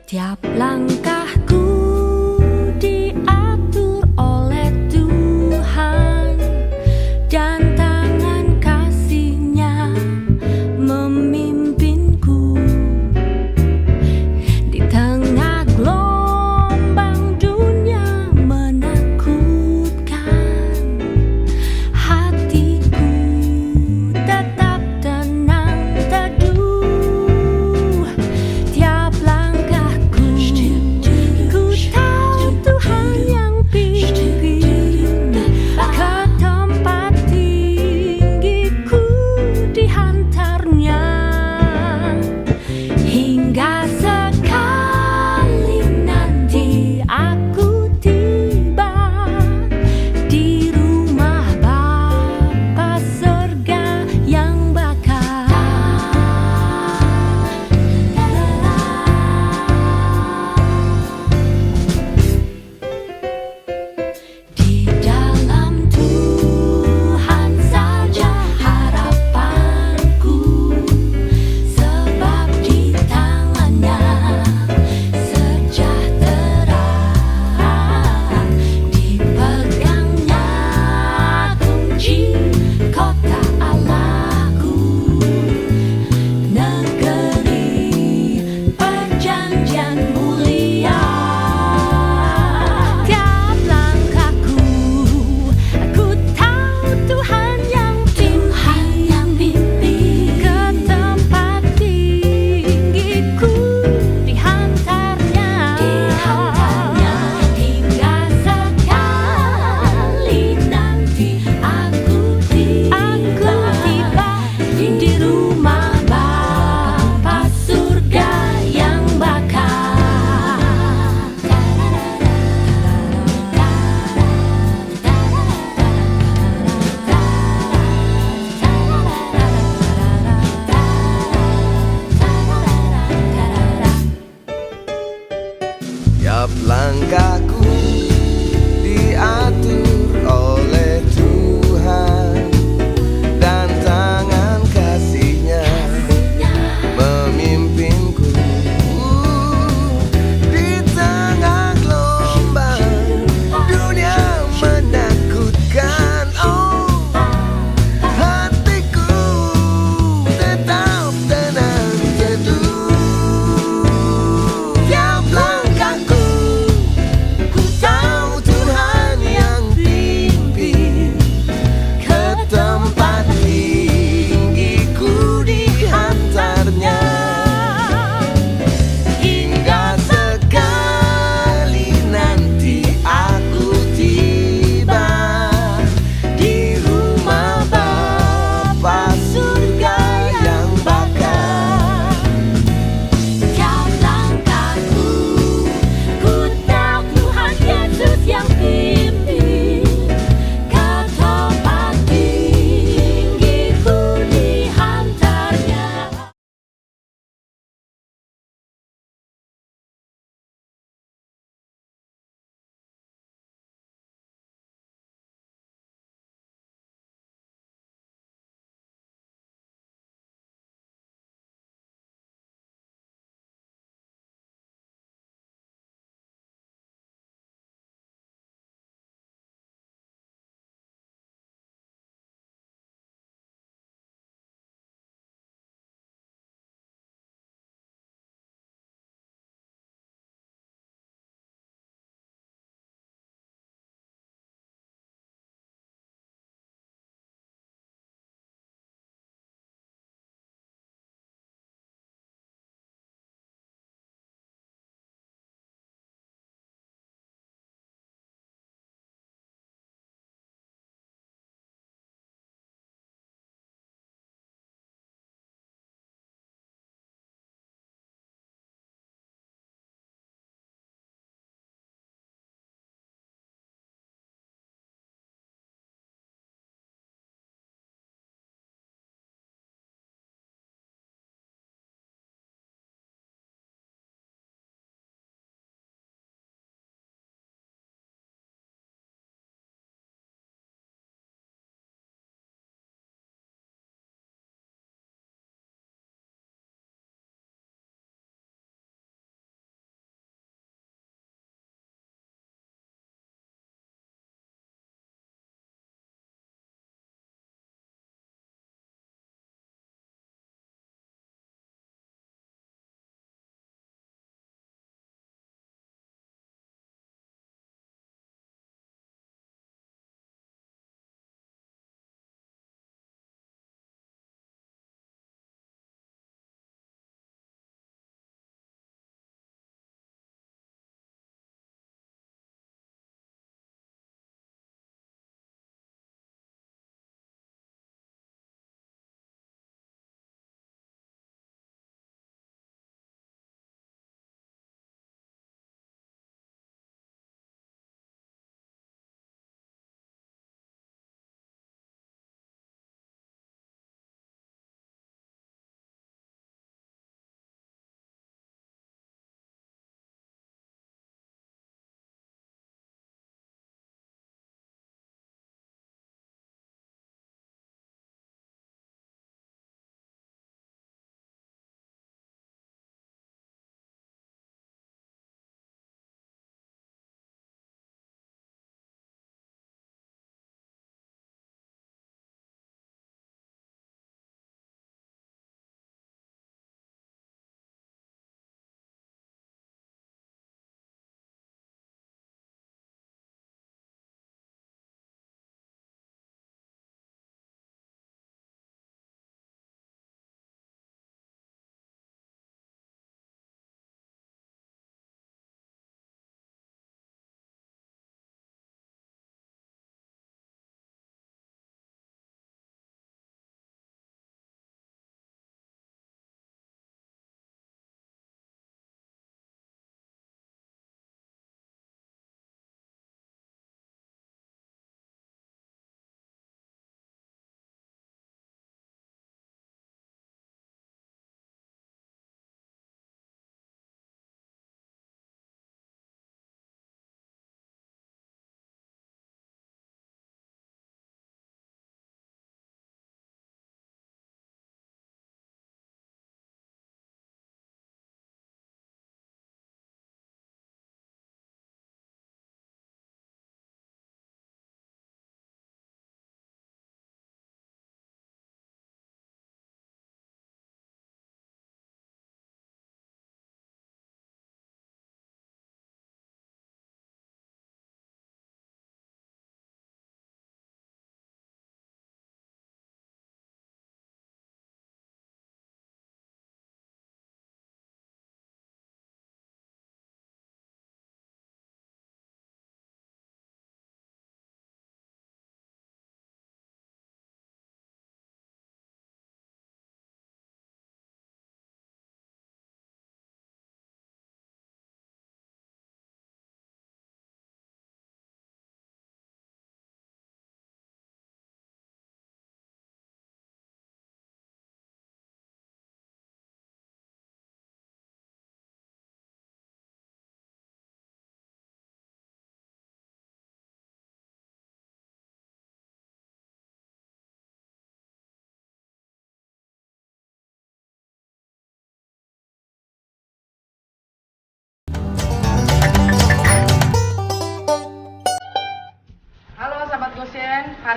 Tiap langkahku diatur oleh Tuhan, dan tangan kasih-Nya memimpinku. Di tengah gelombang dunia menakutkan, hatiku tetap tenang teduh. Tiap langkahku ku tahu Tuhan yang pimpin. Ke tempat tinggiku dihantarnya, hingga sekali nanti aku tiba di rumah Bapa surga yang bakal. Di dalam Tuhan saja harapanku, sebab di tangan-Nya sejahtera. Dipegangnya kunci kota Allahku, negeri perjanjian mulia. Tiap langkahku aku tahu Tuhan yang pimpin. Ke tempat tinggiku dihantarnya, hingga sekali nanti aku tiba di rumah Bapa surga yang bakal. Tiap langkahku diatur oleh Tuhan, dan tangan kasih-Nya memimpinku. Di tengah gelombang dunia menakutkan, oh, hatiku tetap tenang teduh. Tiap langkahku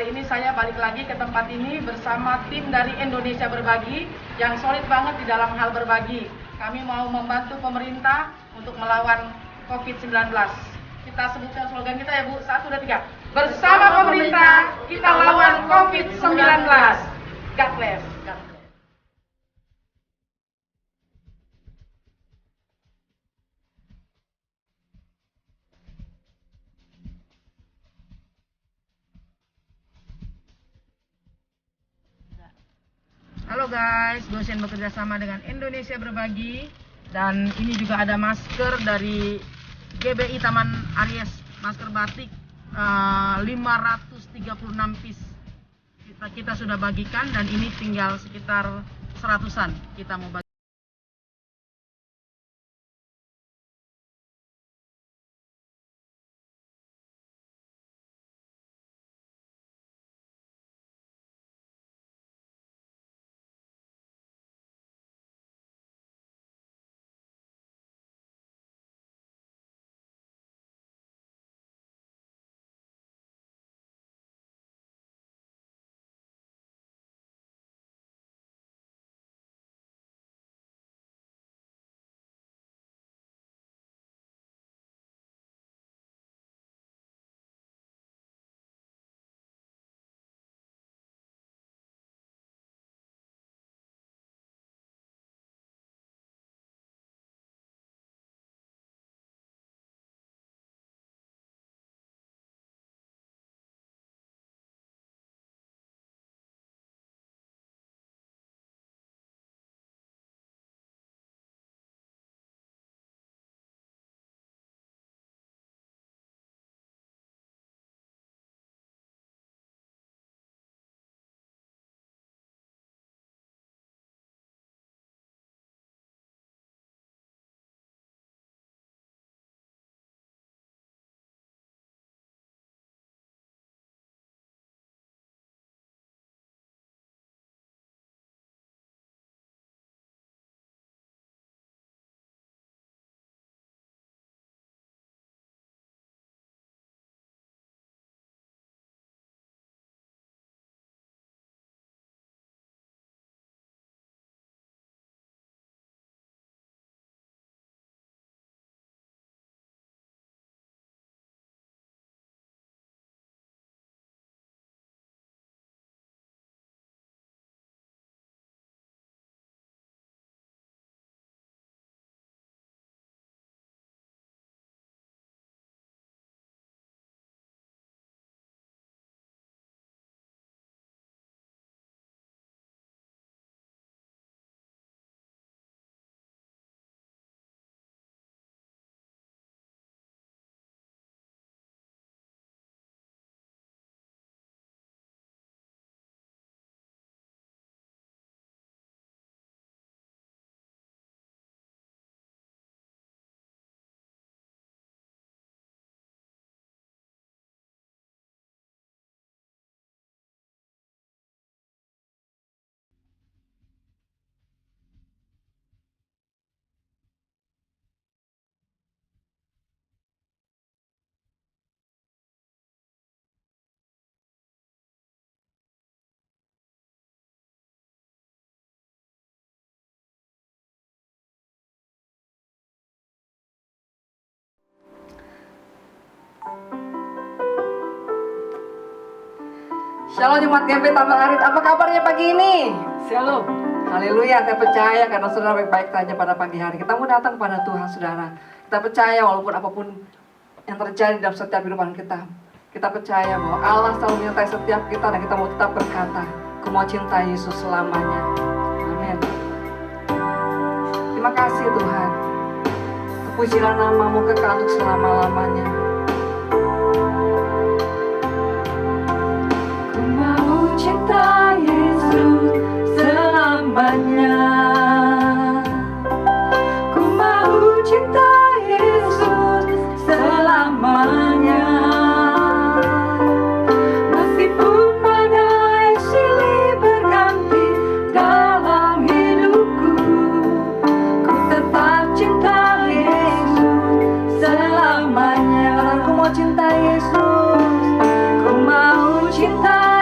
kali ini saya balik lagi ke tempat ini bersama tim dari Indonesia Berbagi yang solid banget di dalam hal berbagi. Kami mau membantu pemerintah untuk melawan COVID-19. Kita sebutkan slogan kita ya Bu, 1, 2, 3. Bersama pemerintah, kita lawan COVID-19. God bless. God bless. Halo guys, dosen bekerja sama dengan Indonesia Berbagi dan ini juga ada masker dari GBI Taman Aries, masker batik 536 piece kita sudah bagikan dan ini tinggal sekitar 100-an kita mau bagi. Shalom Jemaat GP Taman Arit, apa kabarnya pagi ini? Shalom. Haleluya, saya percaya karena saudara baik-baik saja pada pagi hari. Kita mau datang pada Tuhan saudara. Kita percaya walaupun apapun yang terjadi dalam setiap kehidupan kita. Kita percaya bahwa Allah selalu menyertai setiap kita dan kita mau tetap berkata, aku mau cinta Yesus selamanya. Amin. Terima kasih Tuhan. Terpujilah namamu kekal untuk selama-lamanya. Cinta Yesus selamanya. Ku mau cinta Yesus selamanya. Meskipun badai silih berganti dalam hidupku, ku tetap cinta Yesus selamanya. Aku mau cinta Yesus. Ku mau cinta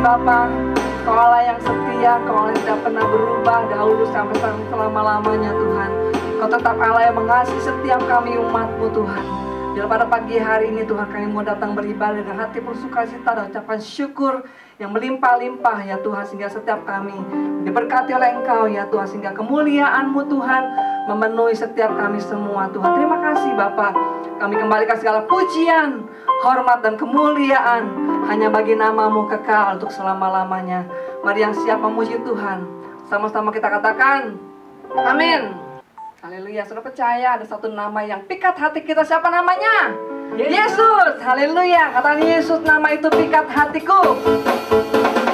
Bapa, Kau Allah yang setia, Kau Allah yang tidak pernah berubah dahulu sampai selama-lamanya Tuhan. Kau tetap Allah yang mengasihi setiap kami umat-Mu Tuhan. Bila pada pagi hari ini Tuhan kami mau datang beribadah dengan hati bersukacita dan ucapan syukur yang melimpah-limpah ya Tuhan, sehingga setiap kami diberkati oleh Engkau ya Tuhan, sehingga kemuliaan-Mu Tuhan memenuhi setiap kami semua Tuhan. Terima kasih Bapa, kami kembalikan segala pujian, hormat dan kemuliaan hanya bagi nama-Mu kekal untuk selama-lamanya. Mari yang siap memuji Tuhan, sama-sama kita katakan amin. Haleluya. Sudah percaya ada satu nama yang pikat hati kita, siapa namanya? Yesus. Haleluya. Kata Yesus, nama itu pikat hatiku.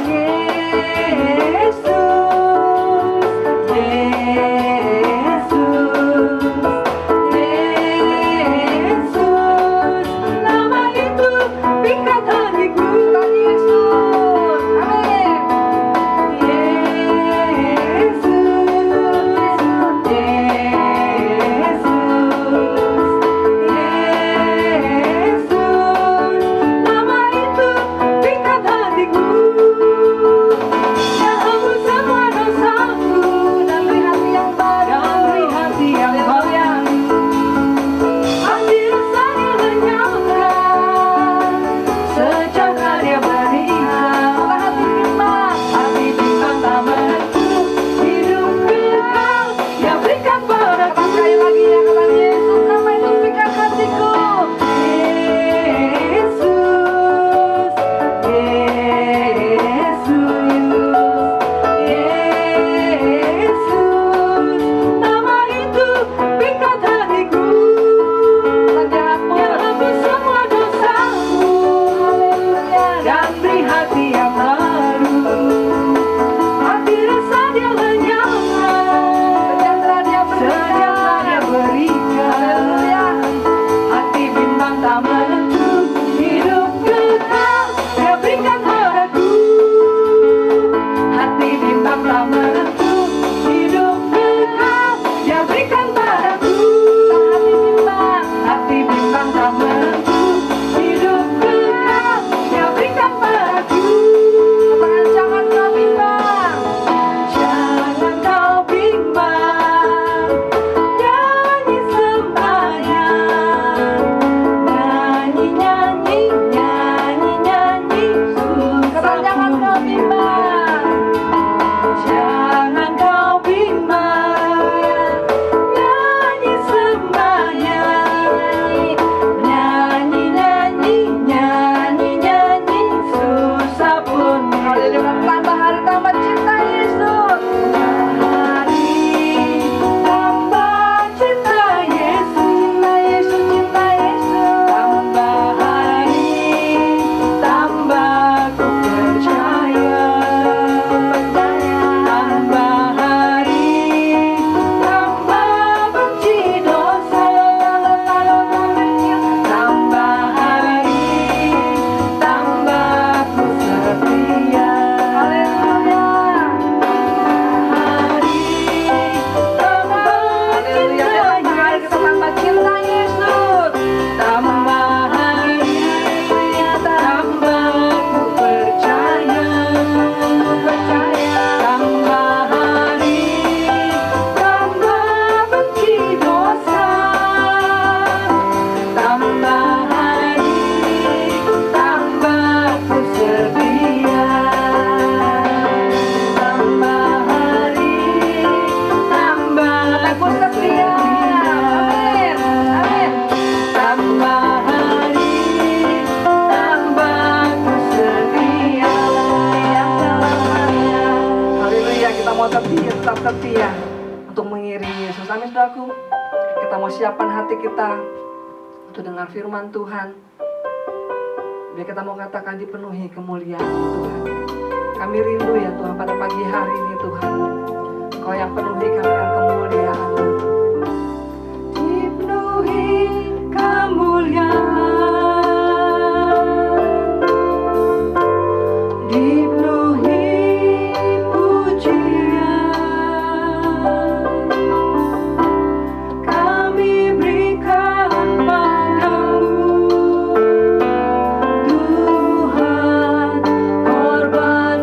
Yesus, Yesus, Yesus, nama itu pikat hatiku. Kata Yesus, amin. Tetap setia untuk mengiringi Yesus. Amin saudaraku. Kita mau siapkan hati kita untuk dengar firman Tuhan. Biar kita mau katakan dipenuhi kemuliaan Tuhan. Kami rindu ya Tuhan pada pagi hari ini Tuhan. Kau yang penuhi kami dengan kemuliaan. Dipenuhi kemuliaan. Korban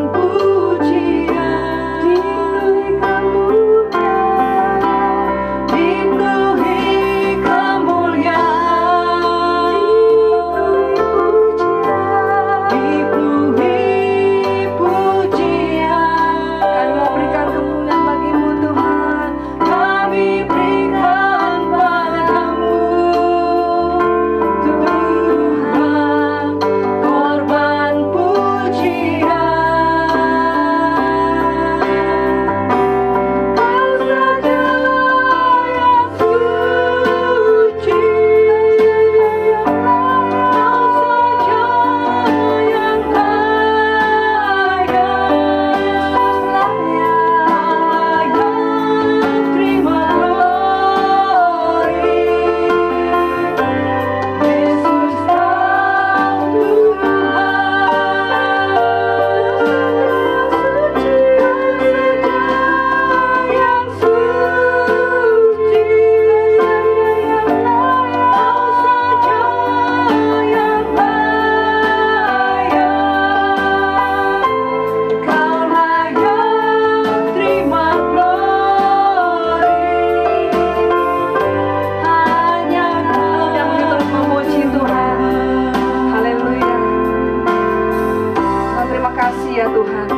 kasih ya Tuhan.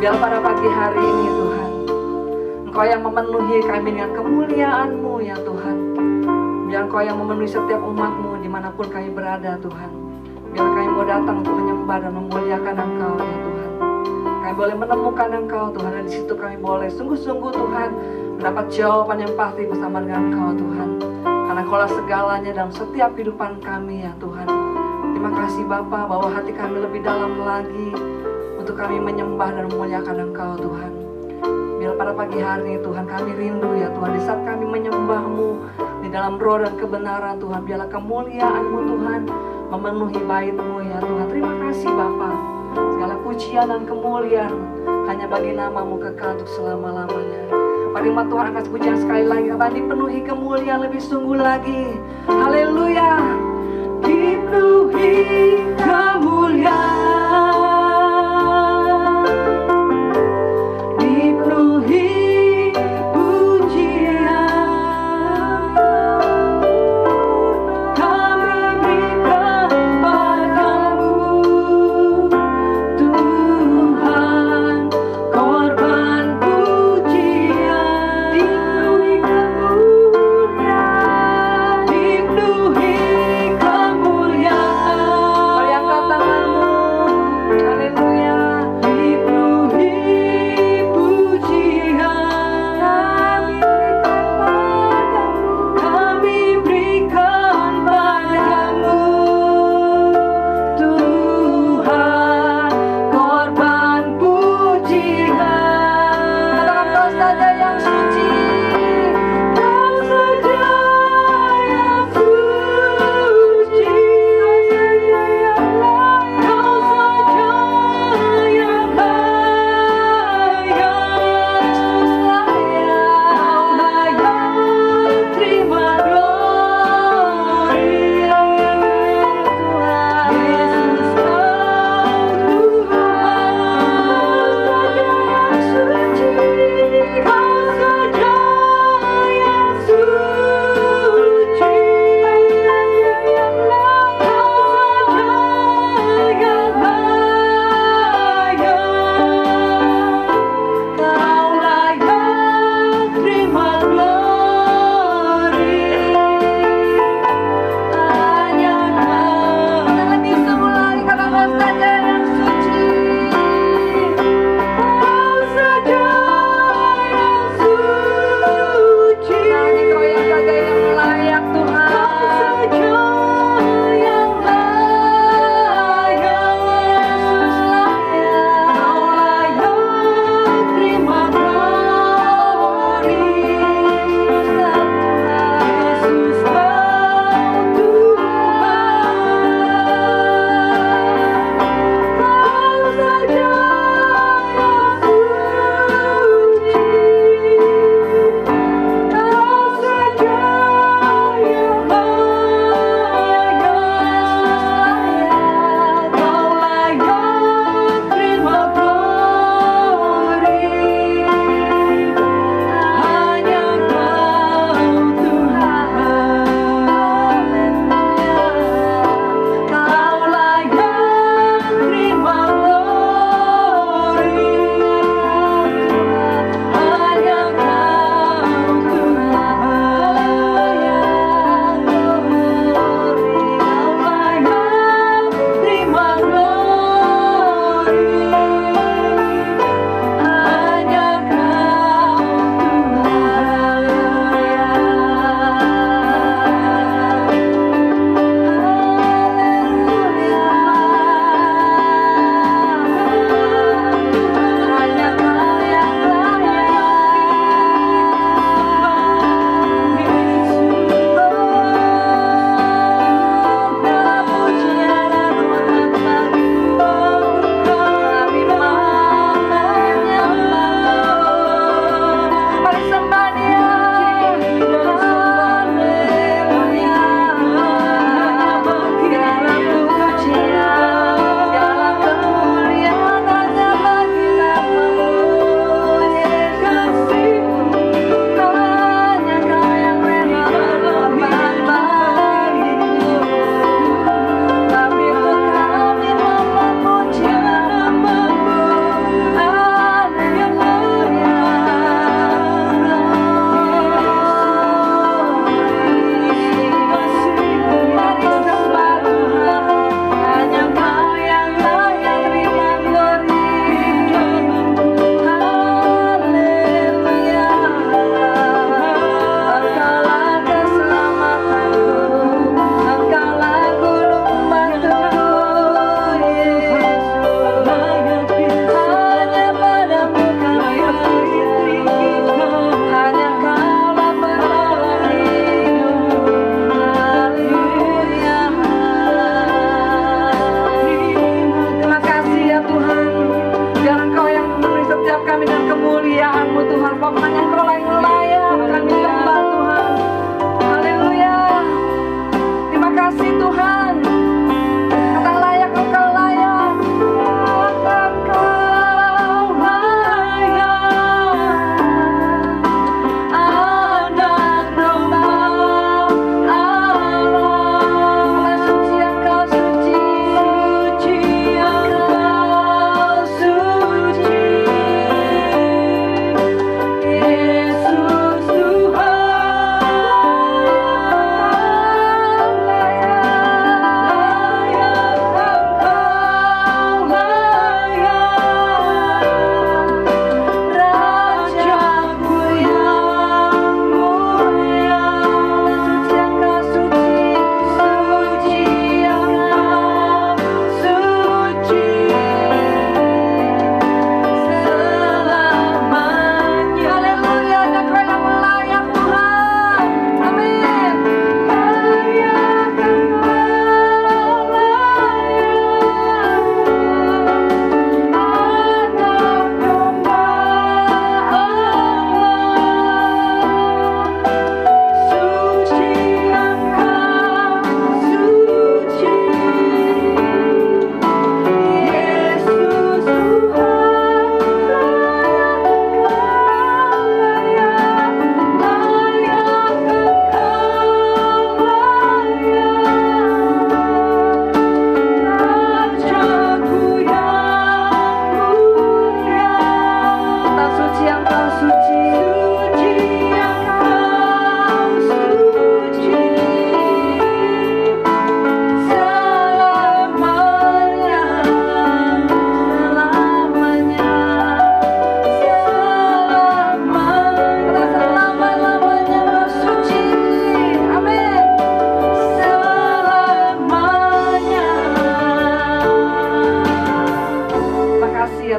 Biar pada pagi hari ini Tuhan, Engkau yang memenuhi kami dengan kemuliaan-Mu ya Tuhan. Biar Engkau yang memenuhi setiap umat-Mu dimanapun kami berada Tuhan. Biar kami mau datang untuk menyembah dan memuliakan Engkau ya Tuhan. Kami boleh menemukan Engkau Tuhan, dan di situ kami boleh sungguh-sungguh Tuhan mendapat jawaban yang pasti bersama dengan Engkau Tuhan. Karena Engkaulah segalanya dalam setiap kehidupan kami ya Tuhan. Terima kasih Bapa, bahwa hati kami lebih dalam lagi untuk kami menyembah dan memuliakan Engkau Tuhan. Biar pada pagi hari ini Tuhan kami rindu ya Tuhan, di saat kami menyembah-Mu di dalam roh dan kebenaran Tuhan, biarlah kemuliaan-Mu Tuhan memenuhi bait-Mu ya Tuhan. Terima kasih Bapa, segala pujian dan kemuliaan hanya bagi nama-Mu kekal untuk selama-lamanya. Firman Tuhan angkat pujian sekali lagi, karena dipenuhi kemuliaan lebih sungguh lagi. Haleluya. Dipenuhi kemuliaan, dipenuhi pujian, kami berikan padamu Tuhan, korban pujian. Dipenuhi kemuliaan, dipenuhi kemuliaan. Mari angkat tanganmu,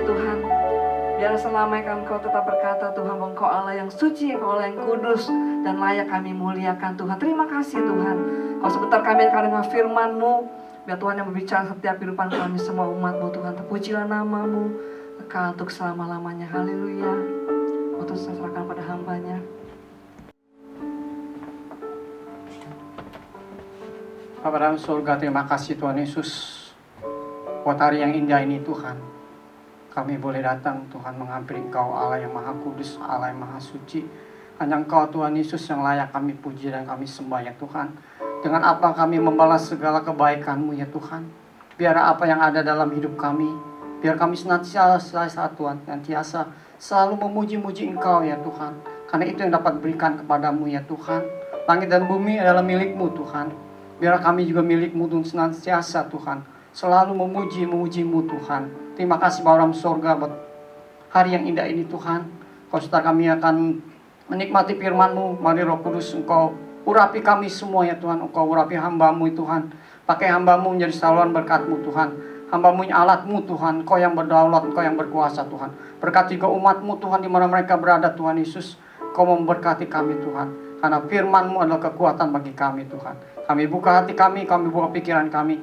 ya Tuhan. Biar selamanya Engkau tetap berkata Tuhan, Engkau Allah yang suci, Engkau Allah yang kudus, dan layak kami muliakan Tuhan. Terima kasih Tuhan. Kalau sebentar kami akan dengar firman-Mu, biar Tuhan yang berbicara setiap kehidupan kami semua umat-Mu Tuhan. Terpujilah nama-Mu, kekal untuk selama-lamanya. Haleluya. Waktu saya serahkan pada hamba-Nya. Bapa dalam surga, terima kasih Tuhan Yesus buat hari yang indah ini Tuhan. Kami boleh datang Tuhan menghampiri Engkau Allah yang Maha Kudus, Allah yang Maha Suci. Hanya Engkau Tuhan Yesus yang layak kami puji dan kami sembah ya Tuhan. Dengan apa kami membalas segala kebaikan-Mu ya Tuhan. Biar apa yang ada dalam hidup kami, biar kami senantiasa Tuhan, senantiasa selalu memuji-muji Engkau ya Tuhan. Karena itu yang dapat berikan kepadamu ya Tuhan. Langit dan bumi adalah milik-Mu Tuhan. Biar kami juga milik-Mu Tuhan senantiasa Tuhan. Selalu memuji-mu Tuhan. Terima kasih Bapa dalam surga buat hari yang indah ini Tuhan. Kau setelah kami akan menikmati firman-Mu. Mari Roh Kudus Engkau urapi kami semua ya Tuhan. Engkau urapi hamba-Mu Tuhan. Pakai hamba-Mu menjadi saluran berkat-Mu Tuhan. Hamba-Mu yang alat-Mu Tuhan. Engkau yang berdaulat, Engkau yang berkuasa Tuhan. Berkati juga umat-Mu Tuhan di mana mereka berada Tuhan Yesus. Engkau memberkati kami Tuhan. Karena firman-Mu adalah kekuatan bagi kami Tuhan. Kami buka hati kami buka pikiran kami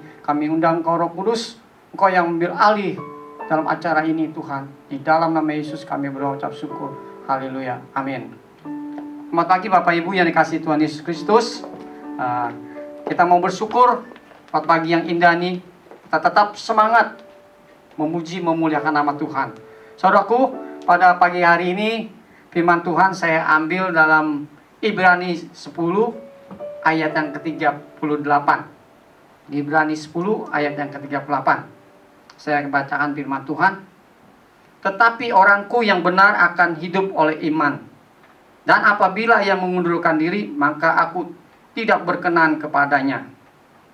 undang Engkau Roh Kudus, Engkau yang ambil alih dalam acara ini Tuhan. Di dalam nama Yesus kami berucap syukur. Haleluya. Amin. Selamat pagi Bapak Ibu yang dikasihi Tuhan Yesus Kristus. Kita mau bersyukur buat pagi yang indah ini. Kita tetap semangat memuji memuliakan nama Tuhan. Saudaraku, pada pagi hari ini firman Tuhan saya ambil dalam Ibrani 10 ayat yang ke-38. Di Ibrani 10 ayat yang ke-38. Saya bacakan firman Tuhan. Tetapi orangku yang benar akan hidup oleh iman. Dan apabila ia mengundurkan diri, maka aku tidak berkenan kepadanya.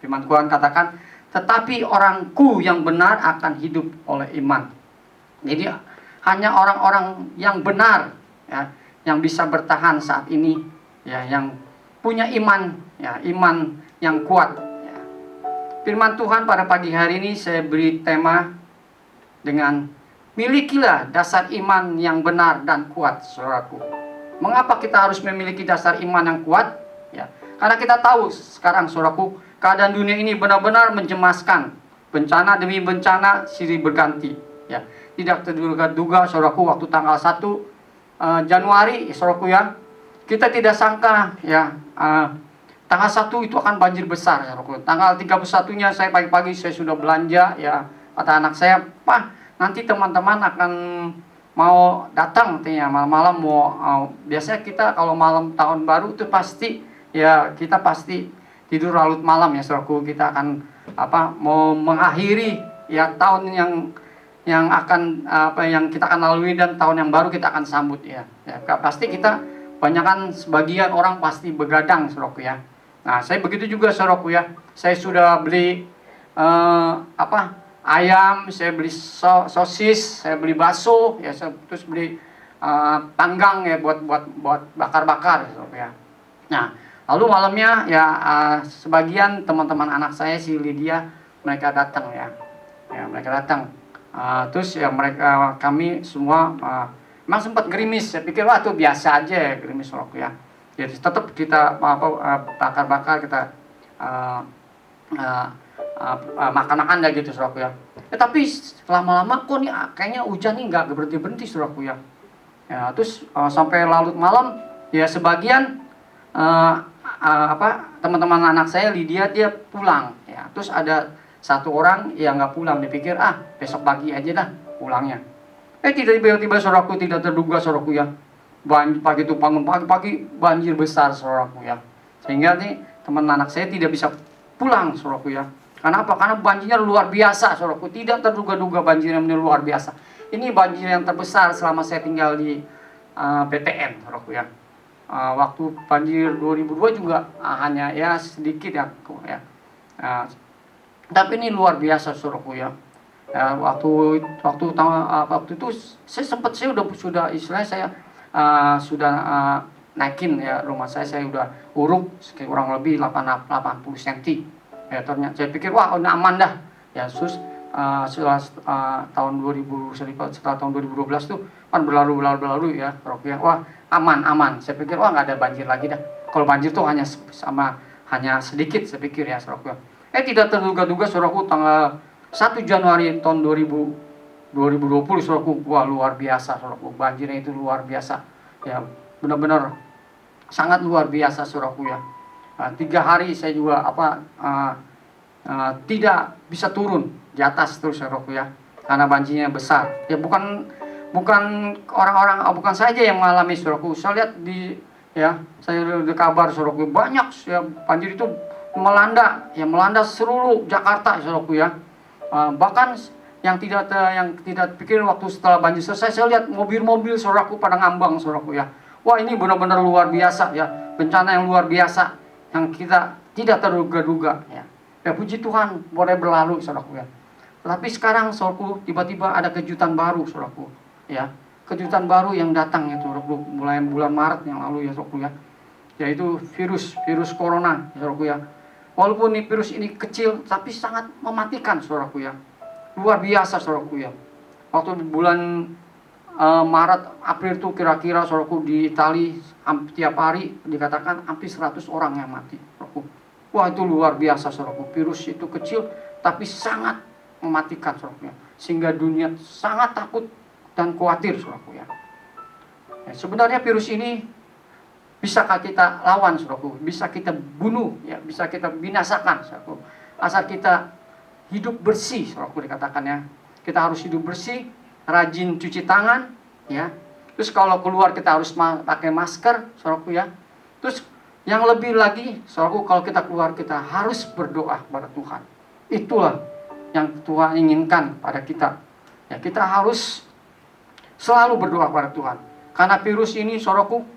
Firman Tuhan katakan, tetapi orangku yang benar akan hidup oleh iman. Jadi hanya orang-orang yang benar ya, yang bisa bertahan saat ini ya, yang punya iman ya, iman yang kuat ya. Firman Tuhan pada pagi hari ini saya beri tema dengan milikilah dasar iman yang benar dan kuat, saudaraku. Mengapa kita harus memiliki dasar iman yang kuat? Ya, karena kita tahu sekarang, saudaraku, keadaan dunia ini benar-benar mencemaskan. Bencana demi bencana silih berganti. Ya, tidak terduga-duga, saudaraku, waktu tanggal 1 Januari, saudaraku ya, kita tidak sangka ya tanggal 1 itu akan banjir besar ya. Tanggal 31-nya saya pagi-pagi saya sudah belanja ya. Kata anak saya, "Pak, nanti teman-teman akan mau datang katanya malam-malam mau biasanya kita kalau malam tahun baru itu pasti ya kita pasti tidur larut malam ya saudaraku. Kita akan mau mengakhiri ya tahun yang akan yang kita akan lalui dan tahun yang baru kita akan sambut ya. Ya pasti kita banyakan sebagian orang pasti begadang saudaraku ya. Nah, saya begitu juga saudaraku ya. Saya sudah beli ayam, saya beli sosis, saya beli bakso ya, terus beli panggang ya buat bakar-bakar saudaraku ya. Nah, lalu malamnya ya sebagian teman-teman anak saya si Lydia mereka datang ya. Ya, mereka datang. Terus ya kami semua memang sempat gerimis. Saya pikir wah itu biasa aja ya gerimis saudaraku ya. Jadi tetap kita bakar-bakar kita makan-makan ya gitu saudaraku ya. Tapi lama-lama kok nih kayaknya hujan nih nggak berhenti-berhenti saudaraku ya. Ya terus sampai larut malam ya sebagian teman-teman anak saya Lydia dia pulang ya. Terus ada satu orang yang nggak pulang, dipikir besok pagi aja dah pulangnya. Tiba-tiba saudaraku tidak terduga saudaraku ya. Pagi itu bangun pagi banjir besar saudaraku ya. Sehingga nih teman anak saya tidak bisa pulang saudaraku ya. Karena apa? Karena banjirnya luar biasa saudaraku. Tidak terduga-duga banjirnya luar biasa. Ini banjir yang terbesar selama saya tinggal di PTN saudaraku ya. Waktu banjir 2002 juga hanya ya sedikit ya. Tapi ini luar biasa saudaraku ya. Waktu itu saya sudah istilahnya saya sudah naikin ya rumah saya udah uruk kurang lebih 80 cm. Ya ternyata saya pikir wah udah aman dah. Ya sus setelah tahun 2000, setelah tahun 2012 tuh kan berlalu ya, saudaraku ya. Wah, aman. Saya pikir wah nggak ada banjir lagi dah. Kalau banjir tuh hanya sedikit, saya pikir ya, saudaraku ya. Tidak terduga-duga, saudaraku, tanggal 1 Januari tahun 2020, saudaraku, wah luar biasa, saudaraku. Banjirnya itu luar biasa. Ya, benar-benar sangat luar biasa, saudaraku ya. 3 hari saya juga tidak bisa turun di atas terus, saudaraku ya, karena banjirnya besar. Ya bukan orang-orang, bukan saja yang mengalami, saudaraku. Saya lihat saya ada kabar, saudaraku, banyak ya banjir itu melanda seluruh Jakarta, saudaraku ya. Bahkan yang tidak pikir waktu setelah banjir selesai, saya lihat mobil-mobil, saudaraku, pada ngambang, saudaraku ya. Wah, ini benar-benar luar biasa ya, bencana yang luar biasa yang kita tidak terduga-duga ya. Ya puji Tuhan, boleh berlalu, saudaraku ya. Tapi sekarang, saudaraku, tiba-tiba ada kejutan baru, saudaraku ya. Kejutan baru yang datang ya, saudaraku, mulai bulan Maret yang lalu ya, saudaraku ya. Yaitu virus corona, saudaraku ya. Walaupun virus ini kecil tapi sangat mematikan, saudaraku ya. Luar biasa, saudaraku ya. Waktu bulan Maret, April itu kira-kira, saudaraku, di Itali tiap hari dikatakan hampir 100 orang yang mati, saudaraku. Wah, itu luar biasa, saudaraku. Virus itu kecil tapi sangat mematikan, saudaraku ya. Sehingga dunia sangat takut dan khawatir, saudaraku ya. Sebenarnya virus ini bisakah kita lawan, saudaraku? Bisa kita bunuh ya, bisa kita binasakan, saudaraku. Asal kita hidup bersih, saudaraku, dikatakan ya. Kita harus hidup bersih, rajin cuci tangan ya. Terus kalau keluar kita harus pakai masker, saudaraku ya. Terus yang lebih lagi, saudaraku, kalau kita keluar kita harus berdoa kepada Tuhan. Itulah yang Tuhan inginkan pada kita. Ya, kita harus selalu berdoa kepada Tuhan. Karena virus ini, saudaraku,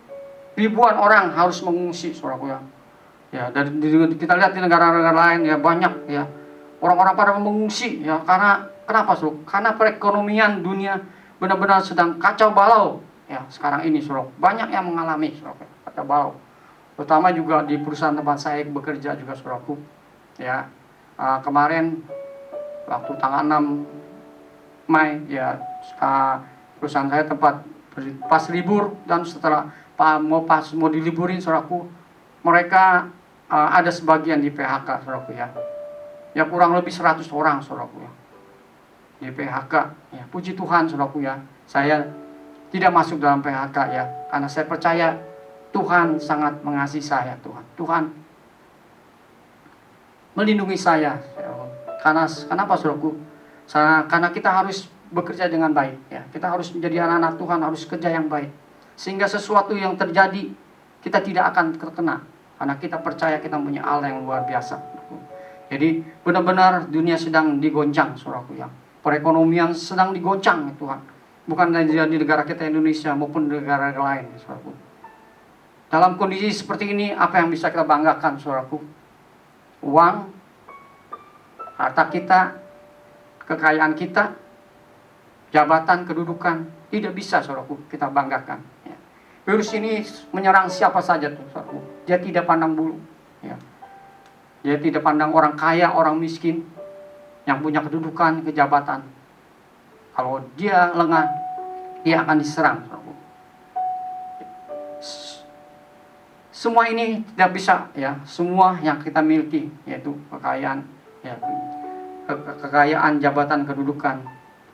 ribuan orang harus mengungsi, saudaraku ya. Ya, dan kita lihat di negara-negara lain ya, banyak ya orang-orang pada mengungsi ya. Karena kenapa, saudaraku? Karena perekonomian dunia benar-benar sedang kacau balau ya sekarang ini, saudaraku. Banyak yang mengalami, saudaraku, kacau balau. Terutama juga di perusahaan tempat saya bekerja juga, saudaraku ya. Kemarin waktu tanggal 6 Mei ya, perusahaan saya pas libur, dan setelah mau diliburin, saudaraku, mereka ada sebagian di PHK, saudaraku ya. Ya kurang lebih 100 orang, saudaraku ya, di PHK ya. Puji Tuhan, saudaraku ya, saya tidak masuk dalam PHK ya, karena saya percaya Tuhan sangat mengasihi saya. Tuhan melindungi saya. Kenapa, saudaraku? Karena kita harus bekerja dengan baik ya. Kita harus menjadi anak-anak Tuhan, harus kerja yang baik. Sehingga sesuatu yang terjadi kita tidak akan terkena, karena kita percaya kita punya Allah yang luar biasa. Jadi benar-benar dunia sedang digoncang, saudaraku ya. Perekonomian sedang digoncang, Tuhan. Bukan saja di negara kita Indonesia maupun negara lain, saudaraku. Dalam kondisi seperti ini, apa yang bisa kita banggakan, saudaraku? Uang, harta kita, kekayaan kita, jabatan, kedudukan, tidak bisa, saudaraku, kita banggakan ya. Virus ini menyerang siapa saja tuh, saudaraku. Dia tidak pandang bulu ya. Dia tidak pandang orang kaya, orang miskin, yang punya kedudukan, kejabatan. Kalau dia lengah, dia akan diserang, saudaraku. Semua ini tidak bisa ya, semua yang kita miliki, yaitu kekayaan ya, kekayaan, jabatan, kedudukan,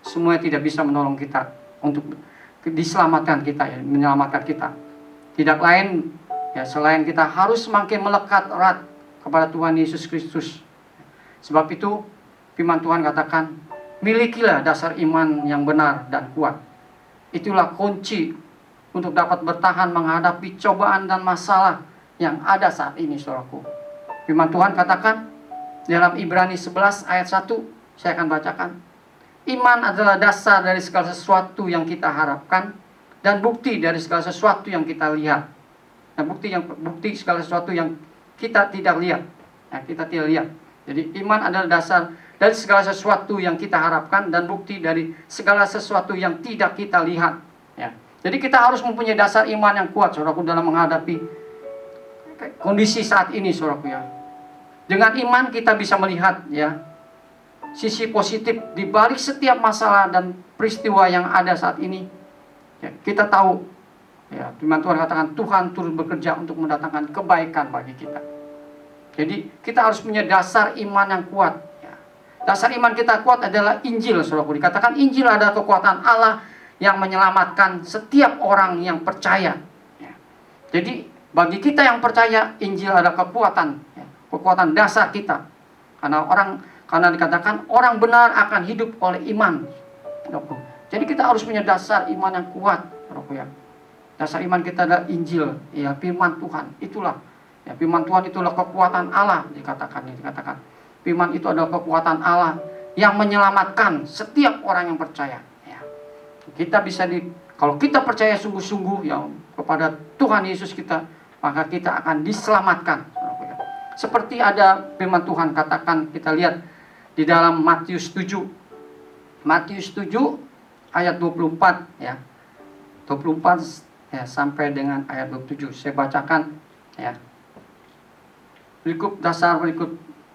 semua tidak bisa menolong kita untuk diselamatkan kita ya, menyelamatkan kita. Tidak lain ya selain kita harus semakin melekat erat kepada Tuhan Yesus Kristus. Sebab itu firman Tuhan katakan, milikilah dasar iman yang benar dan kuat. Itulah kunci untuk dapat bertahan menghadapi cobaan dan masalah yang ada saat ini, saudaraku. Firman Tuhan katakan dalam Ibrani 11 ayat 1, saya akan bacakan. Iman adalah dasar dari segala sesuatu yang kita harapkan dan bukti dari segala sesuatu yang kita lihat. Dan bukti segala sesuatu yang kita tidak lihat. Ya, kita tidak lihat. Jadi iman adalah dasar dari segala sesuatu yang kita harapkan dan bukti dari segala sesuatu yang tidak kita lihat. Ya. Jadi kita harus mempunyai dasar iman yang kuat, saudaraku, dalam menghadapi kondisi saat ini, saudaraku ya. Dengan iman kita bisa melihat ya sisi positif di balik setiap masalah dan peristiwa yang ada saat ini. Ya, kita tahu, ya, firman Tuhan katakan Tuhan turut bekerja untuk mendatangkan kebaikan bagi kita. Jadi kita harus punya dasar iman yang kuat. Ya. Dasar iman kita kuat adalah Injil, saudaraku. Dikatakan Injil adalah kekuatan Allah yang menyelamatkan setiap orang yang percaya. Ya. Jadi bagi kita yang percaya, Injil adalah kekuatan, ya, kekuatan dasar kita. Karena dikatakan orang benar akan hidup oleh iman. Saudaraku. Jadi kita harus punya dasar iman yang kuat, saudaraku, ya. Dasar iman kita adalah Injil, ya, firman Tuhan. Itulah, ya, firman Tuhan itulah kekuatan Allah, dikatakan. Firman itu adalah kekuatan Allah yang menyelamatkan setiap orang yang percaya. Ya. Kita bisa kalau kita percaya sungguh-sungguh, ya, kepada Tuhan Yesus kita, maka kita akan diselamatkan. Saudaraku, ya. Seperti ada firman Tuhan katakan, kita lihat di dalam Matius 7. Matius 7 ayat 24, ya. 24 ya, sampai dengan ayat 27. Saya bacakan, ya. Berikut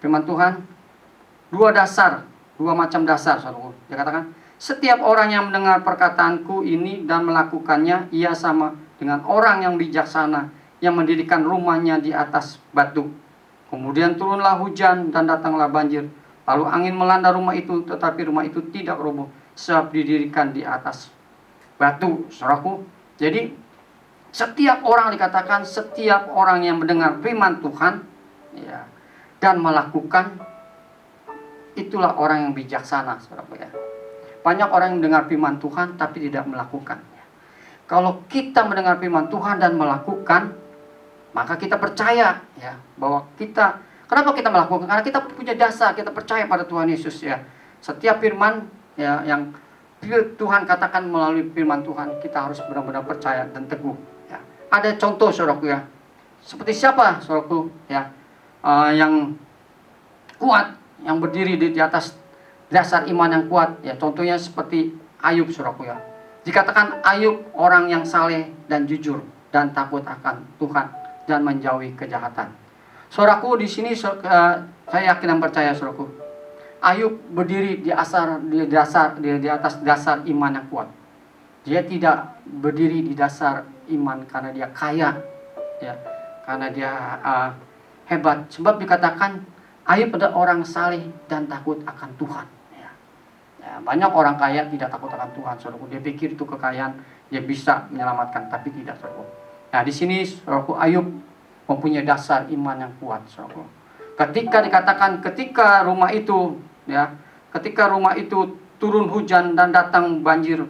firman Tuhan. Dua macam dasar, saudaraku. Dia katakan, setiap orang yang mendengar perkataanku ini dan melakukannya, ia sama dengan orang yang bijaksana yang mendirikan rumahnya di atas batu. Kemudian turunlah hujan dan datanglah banjir. Lalu angin melanda rumah itu, tetapi rumah itu tidak roboh, sebab didirikan di atas batu, saudaraku. Jadi setiap orang, dikatakan setiap orang yang mendengar firman Tuhan, ya, dan melakukan, itulah orang yang bijaksana, saudaraku, ya. Banyak orang yang mendengar firman Tuhan tapi tidak melakukan. Kalau kita mendengar firman Tuhan dan melakukan, maka kita percaya, ya, bahwa kenapa kita melakukan? Karena kita punya dasar, kita percaya pada Tuhan Yesus, ya. Setiap firman, ya, yang Tuhan katakan melalui firman Tuhan, kita harus benar-benar percaya dan teguh. Ya. Ada contoh, saudaraku, ya. Seperti siapa, saudaraku, ya, yang kuat, yang berdiri di atas dasar iman yang kuat, ya. Contohnya seperti Ayub, saudaraku, ya. Dikatakan Ayub orang yang saleh dan jujur dan takut akan Tuhan dan menjauhi kejahatan. Saudaraku, di sini saya yakin dan percaya, saudaraku, Ayub berdiri di atas dasar iman yang kuat. Dia tidak berdiri di dasar iman karena dia kaya, ya, karena dia hebat. Sebab dikatakan Ayub adalah orang saleh dan takut akan Tuhan. Ya. Ya, banyak orang kaya tidak takut akan Tuhan, saudaraku. Dia pikir itu kekayaan, dia bisa menyelamatkan, tapi tidak, saudaraku. Nah, di sini, saudaraku, Ayub mempunyai dasar iman yang kuat, saudaraku. Ketika rumah itu, ya, ketika rumah itu turun hujan dan datang banjir,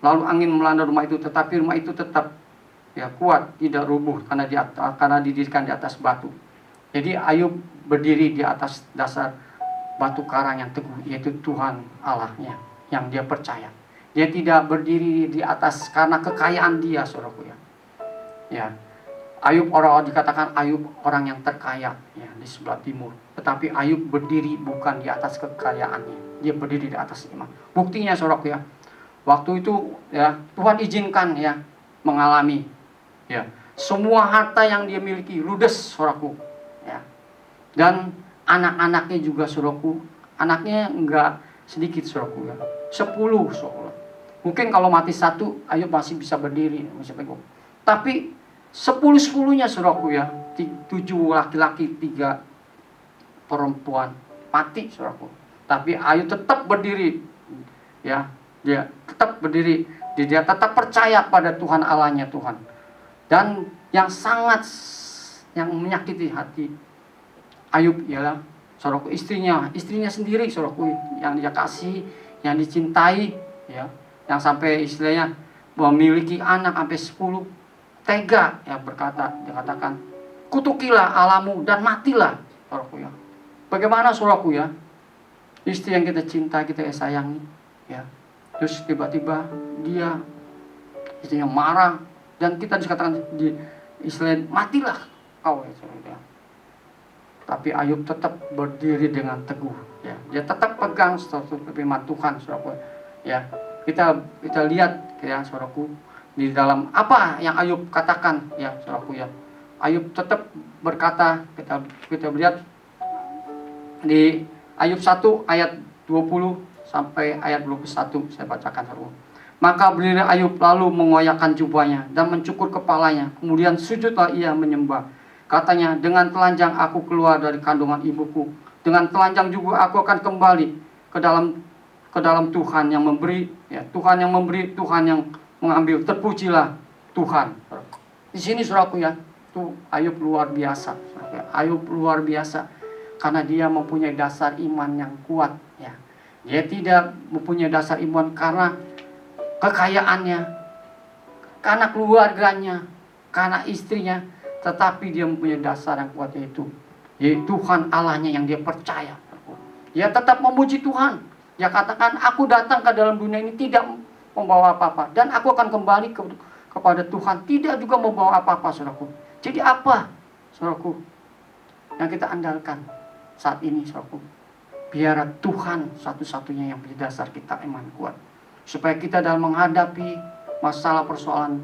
lalu angin melanda rumah itu, tetapi rumah itu tetap, ya, kuat, tidak rubuh karena didirikan di atas batu. Jadi Ayub berdiri di atas dasar batu karang yang teguh, yaitu Tuhan Allahnya yang dia percaya. Dia tidak berdiri di atas karena kekayaan dia, saudaraku, ya. Ya. Ayub dikatakan Ayub orang yang terkaya, ya, di sebelah timur. Tetapi Ayub berdiri bukan di atas kekayaannya. Dia berdiri di atas iman. Buktinya, saudaraku, ya. Waktu itu, ya, Tuhan izinkan, ya, mengalami, ya, semua harta yang dia miliki ludes, saudaraku, ya. Dan anak-anaknya juga, saudaraku, anaknya enggak sedikit, saudaraku, ya. 10, saudaraku. Mungkin kalau mati satu, Ayub masih bisa berdiri, masih pegang. Tapi 10-10-nya, saudaraku, ya, 7 laki-laki, 3 perempuan mati, saudaraku. Tapi Ayub tetap berdiri, ya, dia tetap berdiri, dia tetap percaya pada Tuhan Allahnya, Tuhan. Dan yang menyakiti hati Ayub ialah, saudaraku, istrinya sendiri, saudaraku, yang dia kasih, yang dicintai, ya, yang sampai istilahnya memiliki anak sampai 10. Tega, ya, dikatakan, kutukilah Allahmu dan matilah, saudaraku, ya. Bagaimana, saudaraku, ya, istri yang kita cinta, kita sayangi, ya, terus tiba-tiba dia, istrinya marah, dan kita dikatakan di Islam, matilah kau, ya, saudaraku, ya. Tapi Ayub tetap berdiri dengan teguh, ya. Dia tetap pegang suatu firman Tuhan, saudaraku, ya. Kita lihat, ya, saudaraku, di dalam apa yang Ayub katakan, ya, saudaraku, ya. Ayub tetap berkata, kita lihat di Ayub 1 ayat 20 sampai ayat 21 saya bacakan saudara. Maka berdiri Ayub lalu mengoyakkan jubahnya dan mencukur kepalanya. Kemudian sujudlah ia menyembah. Katanya, dengan telanjang aku keluar dari kandungan ibuku. Dengan telanjang juga aku akan kembali ke dalam Tuhan yang memberi. Ya, Tuhan yang memberi, Tuhan yang mengambil. Terpujilah Tuhan. Di sini saudaraku ya, tuh Ayub luar biasa. Ayub luar biasa karena dia mempunyai dasar iman yang kuat. Ya, dia tidak mempunyai dasar iman karena kekayaannya, karena keluarganya, karena istrinya, tetapi dia mempunyai dasar yang kuat, yaitu Tuhan Allahnya yang dia percaya. Dia tetap memuji Tuhan. Dia katakan, aku datang ke dalam dunia ini tidak membawa apa-apa, dan aku akan kembali kepada Tuhan tidak juga membawa apa-apa, saudaraku. Jadi apa, saudaraku, yang kita andalkan saat ini, saudaraku? Biar Tuhan satu-satunya yang menjadi dasar kita iman kuat. Supaya kita dalam menghadapi masalah persoalan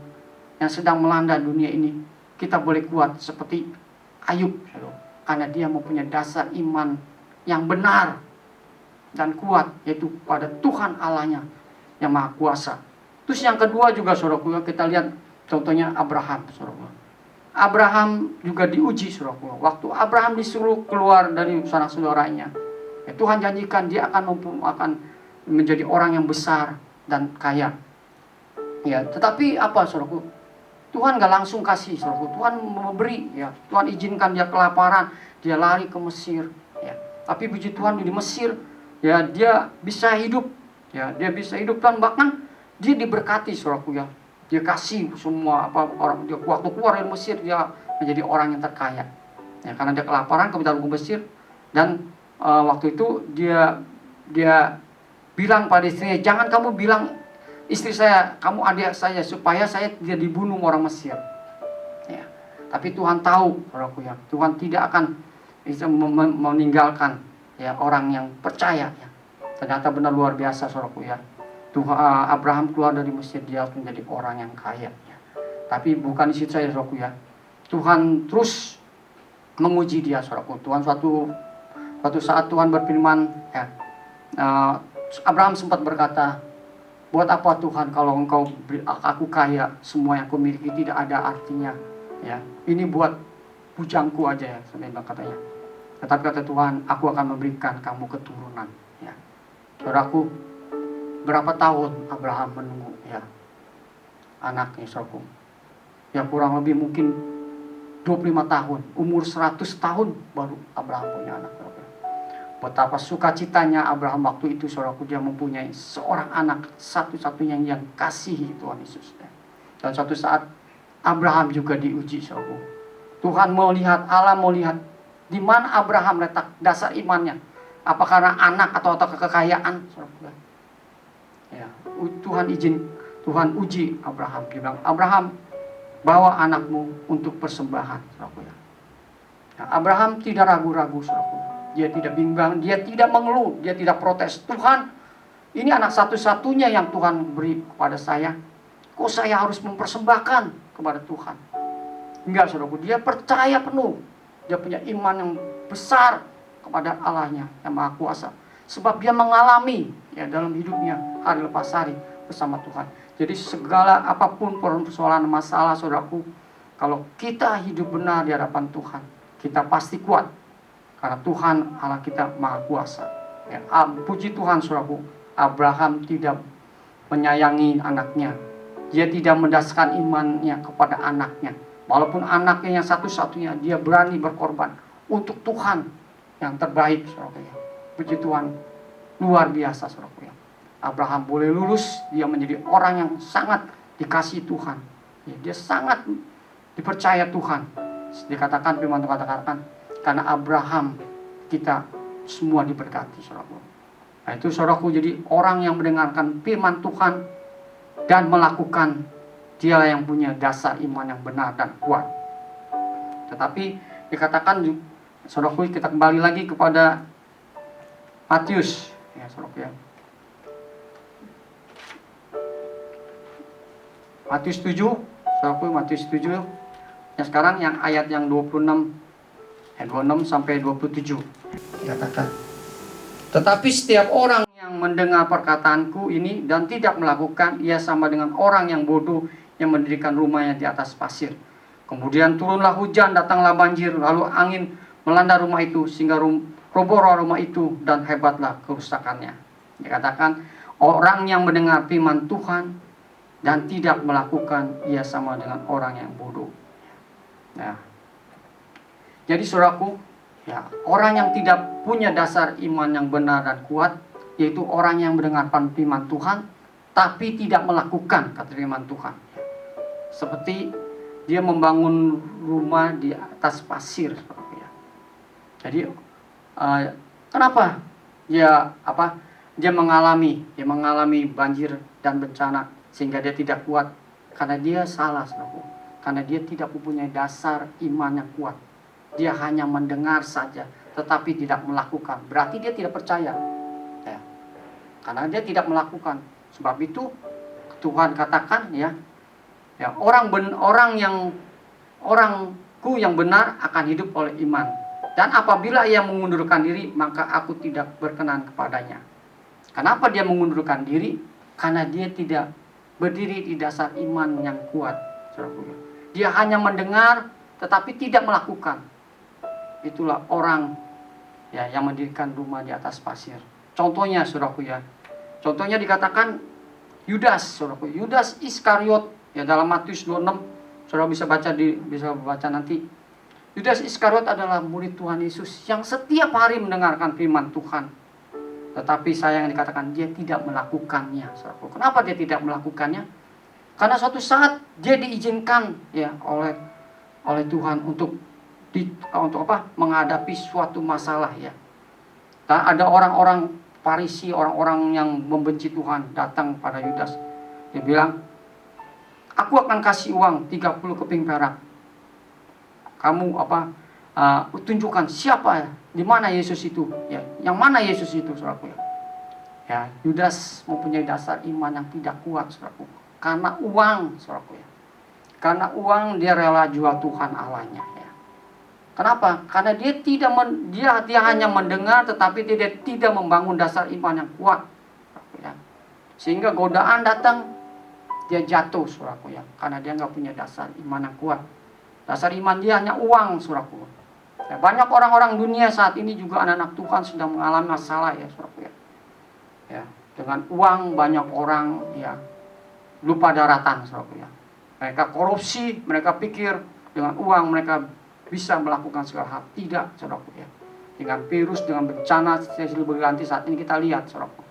yang sedang melanda dunia ini, kita boleh kuat seperti Ayub, karena dia mempunyai dasar iman yang benar dan kuat, yaitu pada Tuhan Allahnya yang Maha Kuasa. Terus yang kedua juga, saudaraku, kita lihat contohnya Abraham, saudaraku. Abraham juga diuji, saudaraku. Waktu Abraham disuruh keluar dari sanak saudaranya, Tuhan janjikan dia akan menjadi orang yang besar dan kaya. Ya, tetapi apa, saudaraku? Tuhan gak langsung kasih, saudaraku. Tuhan memberi, ya. Tuhan izinkan dia kelaparan, dia lari ke Mesir, ya. Tapi puji Tuhan di Mesir, ya, dia bisa hidup, ya, dia bisa hidup, dan bahkan dia diberkati, saudaraku, ya. Dia kasih semua orang, dia waktu keluar dari Mesir dia menjadi orang yang terkaya. Ya, karena dia kelaparan kemudian ke Mesir, dan waktu itu dia bilang pada istrinya, jangan kamu bilang istri saya, kamu adik saya, supaya saya tidak dibunuh orang Mesir. Ya. Tapi Tuhan tahu, saudaraku, ya, Tuhan tidak akan bisa meninggalkan, ya, orang yang percaya. Ya. Ternyata benar luar biasa, saudaraku, ya. Tuhan Abraham keluar dari Mesir, dia harus menjadi orang yang kaya. Ya. Tapi bukan di situ saja, saudaraku, ya. Tuhan terus menguji dia, saudaraku. Tuhan suatu saat Tuhan berfirman, ya. Abraham sempat berkata, buat apa Tuhan kalau engkau beri aku kaya, semua yang aku miliki tidak ada artinya, ya. Ini buat bujangku aja, ya, sebenarnya katanya. Tetapi kata Tuhan, aku akan memberikan kamu keturunan, ya. Saudaraku, berapa tahun Abraham menunggu, ya, anaknya, saudaraku? Ya, kurang lebih mungkin 25 tahun, umur 100 tahun baru Abraham punya anak, saudaraku. Betapa sukacitanya Abraham waktu itu, saudaraku, dia mempunyai seorang anak satu-satunya yang kasihi Tuhan Yesus. Dan suatu saat Abraham juga diuji, saudaraku. Tuhan Allah mau lihat di mana Abraham letak dasar imannya. Apa karena anak atau kekayaan, saudaraku? Ya, Tuhan uji Abraham. Dia bilang, Abraham, bawa anakmu untuk persembahan, saudaraku. Ya, Abraham tidak ragu-ragu, saudaraku. Dia tidak bimbang, dia tidak mengeluh, dia tidak protes. Tuhan, ini anak satu-satunya yang Tuhan beri kepada saya. Kok saya harus mempersembahkan kepada Tuhan? Enggak, saudaraku, dia percaya penuh. Dia punya iman yang besar kepada Allahnya yang Maha Kuasa. Sebab dia mengalami, ya, dalam hidupnya hari lepas hari bersama Tuhan. Jadi segala apapun persoalan masalah, saudaraku, kalau kita hidup benar di hadapan Tuhan, kita pasti kuat. Karena Tuhan Allah kita Maha Kuasa. Ya, puji Tuhan, saudaraku, Abraham tidak menyayangi anaknya. Dia tidak mendasarkan imannya kepada anaknya. Walaupun anaknya yang satu-satunya, dia berani berkorban untuk Tuhan yang terbaik, saudaraku. Puji Tuhan, luar biasa, saudaraku. Abraham boleh lulus, dia menjadi orang yang sangat dikasihi Tuhan. Ya, dia sangat dipercaya Tuhan. Dikatakan, firman Tuhan katakan, karena Abraham kita semua diberkati, saudaraku. Nah, itu, saudaraku, jadi orang yang mendengarkan firman Tuhan dan melakukan, dialah yang punya dasar iman yang benar dan kuat. Tetapi dikatakan, saudaraku, kita kembali lagi kepada Matius, ya, saudaraku, ya. Matius 7, saudaraku, Matius 7. Ya, sekarang yang ayat yang 26 sampai 27 dikatakan, Tetapi setiap orang yang mendengar perkataanku ini dan tidak melakukan, ia sama dengan orang yang bodoh yang mendirikan rumahnya di atas pasir. Kemudian turunlah hujan, datanglah banjir, lalu angin melanda rumah itu sehingga robohlah rumah itu dan hebatlah kerusakannya. Dikatakan orang yang mendengar firman Tuhan dan tidak melakukan, ia sama dengan orang yang bodoh. Nah, jadi saudaraku, ya, orang yang tidak punya dasar iman yang benar dan kuat, yaitu orang yang mendengarkan firman Tuhan tapi tidak melakukan kata firman Tuhan. Seperti dia membangun rumah di atas pasir. Jadi kenapa dia mengalami banjir dan bencana sehingga dia tidak kuat? Karena dia salah, saudaraku. Karena dia tidak mempunyai dasar iman yang kuat. Dia hanya mendengar saja tetapi tidak melakukan. Berarti dia tidak percaya. Ya. Karena dia tidak melakukan. Sebab itu Tuhan katakan orangku yang benar akan hidup oleh iman. Dan apabila ia mengundurkan diri, maka aku tidak berkenan kepadanya. Kenapa dia mengundurkan diri? Karena dia tidak berdiri di dasar iman yang kuat. Dia hanya mendengar tetapi tidak melakukan. Itulah orang yang mendirikan rumah di atas pasir. Contohnya saudaraku ya. Contohnya dikatakan Yudas, saudaraku. Yudas Iskariot ya, dalam Matius 26, saudara bisa baca nanti. Yudas Iskariot adalah murid Tuhan Yesus yang setiap hari mendengarkan firman Tuhan. Tetapi sayang dikatakan dia tidak melakukannya, saudaraku. Kenapa dia tidak melakukannya? Karena suatu saat dia diizinkan ya oleh Tuhan untuk menghadapi suatu masalah ya. Dan ada orang-orang Farisi, orang-orang yang membenci Tuhan datang pada Yudas. Dia bilang, aku akan kasih uang 30 keping perak. Kamu tunjukkan siapa, di mana Yesus itu ya. Yang mana Yesus itu, saudaraku ya. Ya, Yudas mempunyai dasar iman yang tidak kuat, saudaraku. Karena uang, saudaraku ya. Karena uang dia rela jual Tuhan Allahnya ya. Kenapa? Karena dia hanya mendengar tetapi dia tidak membangun dasar iman yang kuat. Ya. Sehingga godaan datang, dia jatuh, saudaraku ya. Karena dia nggak punya dasar iman yang kuat. Dasar iman dia hanya uang, saudaraku. Ya, banyak orang-orang dunia saat ini juga anak-anak Tuhan sedang mengalami masalah ya, saudaraku ya. Ya, dengan uang banyak orang ya lupa daratan, saudaraku ya. Mereka korupsi, mereka pikir dengan uang mereka bisa melakukan segala hal. Tidak, saudaraku ya. Dengan virus, dengan bencana silih berganti saat ini kita lihat, saudaraku.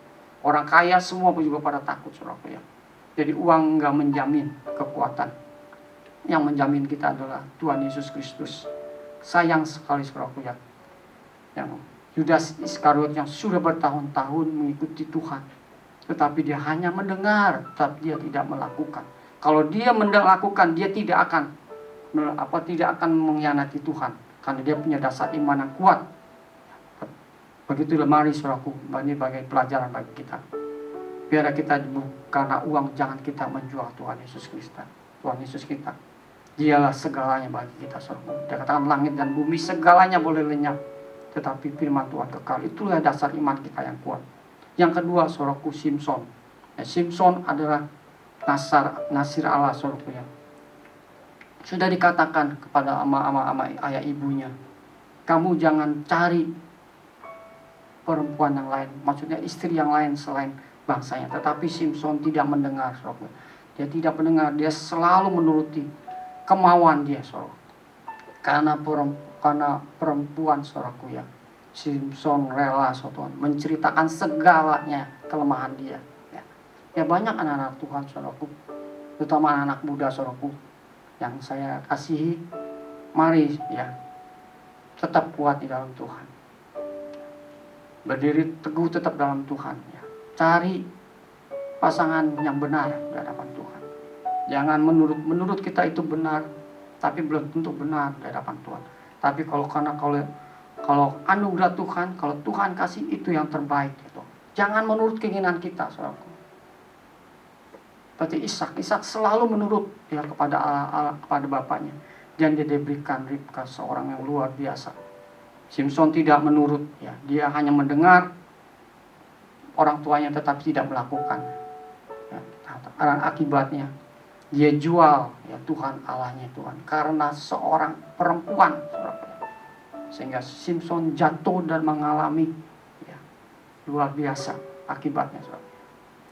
Orang kaya semua juga pada takut, saudaraku ya. Jadi uang nggak menjamin kekuatan. Yang menjamin kita adalah Tuhan Yesus Kristus. Sayang sekali, saudaraku ya. Yang Yudas Iskariot yang sudah bertahun-tahun mengikuti Tuhan, tetapi dia hanya mendengar, tetapi dia tidak melakukan. Kalau dia melakukan, dia tidak akan mengkhianati Tuhan, karena dia punya dasar iman yang kuat. Begitulah, mari saudaraku, ini sebagai pelajaran bagi kita. Biar kita karena uang jangan kita menjual Tuhan Yesus Kristus. Tuhan Yesus kita, dialah segalanya bagi kita, saudaraku. Dia katakan langit dan bumi segalanya boleh lenyap, tetapi firman Tuhan kekal. Itulah dasar iman kita yang kuat. Yang kedua, saudaraku, Simson. Simson adalah nasir Allah, saudaraku ya. Sudah dikatakan kepada ama ayah ibunya, kamu jangan cari perempuan yang lain, maksudnya istri yang lain selain bangsanya. Tetapi Simson tidak mendengar, saudaraku. Dia tidak mendengar, dia selalu menuruti kemauan dia, saudara. Karena perempuan, saudaraku ya. Simson rela, saudara, menceritakan segalanya kelemahan dia. Ya banyak anak-anak Tuhan, saudaraku, terutama anak-anak muda, saudaraku, yang saya kasihi. Mari ya tetap kuat di dalam Tuhan, berdiri teguh tetap dalam Tuhan ya. Cari pasangan yang benar di hadapan Tuhan. Jangan menurut kita itu benar, tapi belum tentu benar di hadapan Tuhan. Tapi kalau anugerah Tuhan, kalau Tuhan kasih, itu yang terbaik gitu. Jangan menurut keinginan kita, saudaraku. Seperti Ishak selalu menurut ya kepada bapaknya, dan dia diberikan Ribka, seorang yang luar biasa. Simson tidak menurut ya, dia hanya mendengar orang tuanya tetapi tidak melakukan. Ya, dan akibatnya dia jual ya Tuhan Allahnya Tuhan karena seorang perempuan, saudara. Sehingga Simpson jatuh dan mengalami ya, luar biasa akibatnya, saudara.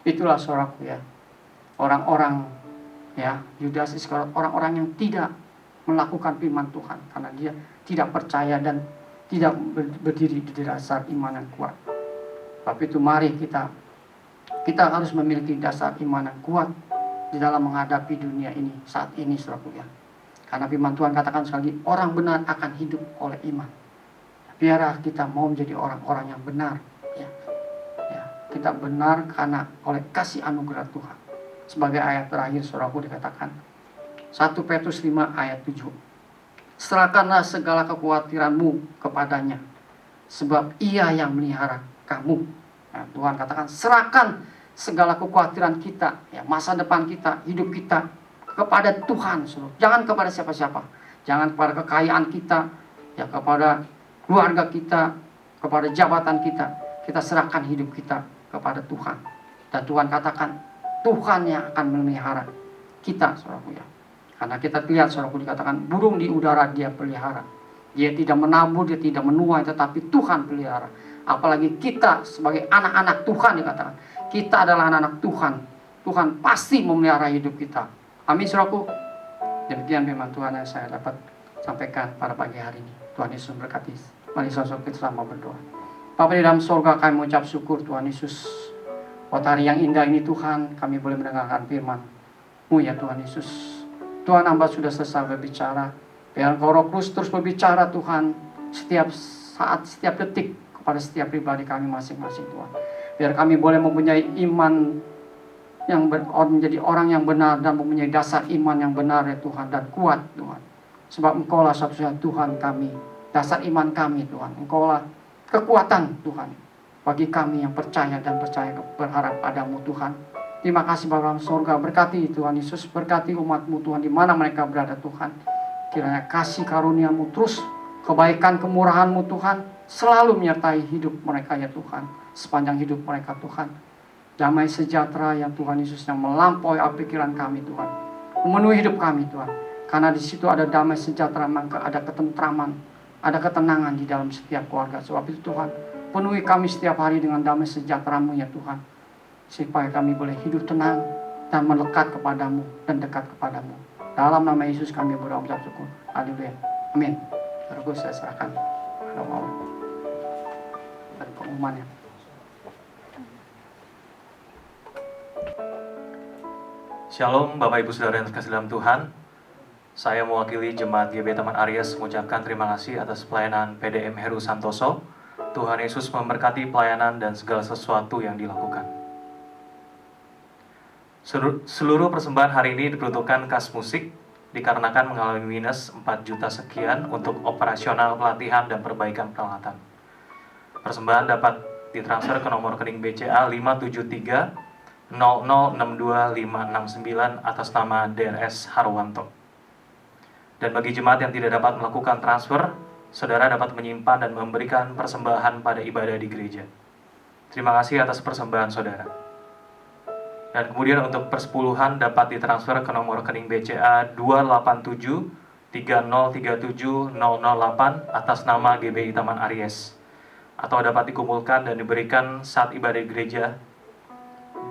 Itulah saudaraku ya, orang-orang ya Yudas Iskariot, orang-orang yang tidak melakukan firman Tuhan karena dia tidak percaya dan tidak berdiri di dasar iman yang kuat. Tapi itu mari kita harus memiliki dasar iman yang kuat di dalam menghadapi dunia ini saat ini, saudaraku ya. Karena firman Tuhan katakan sekali, orang benar akan hidup oleh iman. Biarlah kita mau menjadi orang-orang yang benar ya. Ya, kita benar karena oleh kasih anugerah Tuhan. Sebagai ayat terakhir saudaraku dikatakan 1 Petrus 5 ayat 7. Serahkanlah segala kekhawatiranmu kepadanya, sebab ia yang melihara kamu. Nah, Tuhan katakan serahkan segala kekhawatiran kita, ya, masa depan kita, hidup kita kepada Tuhan. Jangan kepada siapa-siapa. Jangan kepada kekayaan kita, ya, kepada keluarga kita, kepada jabatan kita. Kita serahkan hidup kita kepada Tuhan. Dan Tuhan katakan Tuhan yang akan memelihara kita, saudaraku ya. Karena kita lihat, saudaraku, dikatakan burung di udara dia pelihara. Dia tidak menabur, dia tidak menuai, tetapi Tuhan pelihara. Apalagi kita sebagai anak-anak Tuhan dikatakan. Kita adalah anak-anak Tuhan. Tuhan pasti memelihara hidup kita. Amin, saudaraku. Demikian firman Tuhan yang saya dapat sampaikan pada pagi hari ini. Tuhan Yesus berkati. Mari saudara kita sama berdoa. Bapa di dalam sorga, kami mengucap syukur Tuhan Yesus. Buat hari yang indah ini Tuhan, kami boleh mendengarkan firman-Mu ya Tuhan Yesus. Tuhan, hamba sudah selesai berbicara. Biar Engkau Roh Kudus terus berbicara Tuhan, setiap saat, setiap detik kepada setiap pribadi kami masing-masing Tuhan. Biar kami boleh mempunyai iman yang menjadi orang yang benar dan mempunyai dasar iman yang benar ya Tuhan, dan kuat Tuhan. Sebab Engkau lah satu-satunya Tuhan kami, dasar iman kami Tuhan. Engkau lah kekuatan Tuhan bagi kami yang percaya dan berharap padamu Tuhan. Terima kasih Bapa dalam surga, berkati Tuhan Yesus, berkati umat-Mu Tuhan di mana mereka berada Tuhan. Kiranya kasih karunia-Mu terus, kebaikan kemurahan-Mu Tuhan selalu menyertai hidup mereka ya Tuhan, sepanjang hidup mereka Tuhan. Damai sejahtera yang Tuhan Yesus yang melampaui pikiran kami Tuhan, memenuhi hidup kami Tuhan. Karena di situ ada damai sejahtera, maka ada ketentraman, ada ketenangan di dalam setiap keluarga. Sebab itu Tuhan, penuhi kami setiap hari dengan damai sejahtera-Mu ya Tuhan, supaya kami boleh hidup tenang dan melekat kepadamu dan dekat kepadamu. Dalam nama Yesus kami berdoa mengucap syukur. Haleluya. Amin. Terus saya serahkan kepada Allah dan pengumumannya. Shalom Bapak Ibu Saudara yang terkasih dalam Tuhan. Saya mewakili Jemaat GBI Taman Aries mengucapkan terima kasih atas pelayanan PDM Heru Santoso. Tuhan Yesus memberkati pelayanan dan segala sesuatu yang dilakukan. Seluruh persembahan hari ini diperuntukkan kas musik dikarenakan mengalami minus 4 juta sekian untuk operasional pelatihan dan perbaikan peralatan. Persembahan dapat ditransfer ke nomor rekening BCA 573 0062 569 atas nama DRS Harwanto. Dan bagi jemaat yang tidak dapat melakukan transfer, saudara dapat menyimpan dan memberikan persembahan pada ibadah di gereja. Terima kasih atas persembahan saudara. Dan kemudian untuk persepuluhan dapat ditransfer ke nomor rekening BCA 287 3037 008 atas nama GBI Taman Aries. Atau dapat dikumpulkan dan diberikan saat ibadah gereja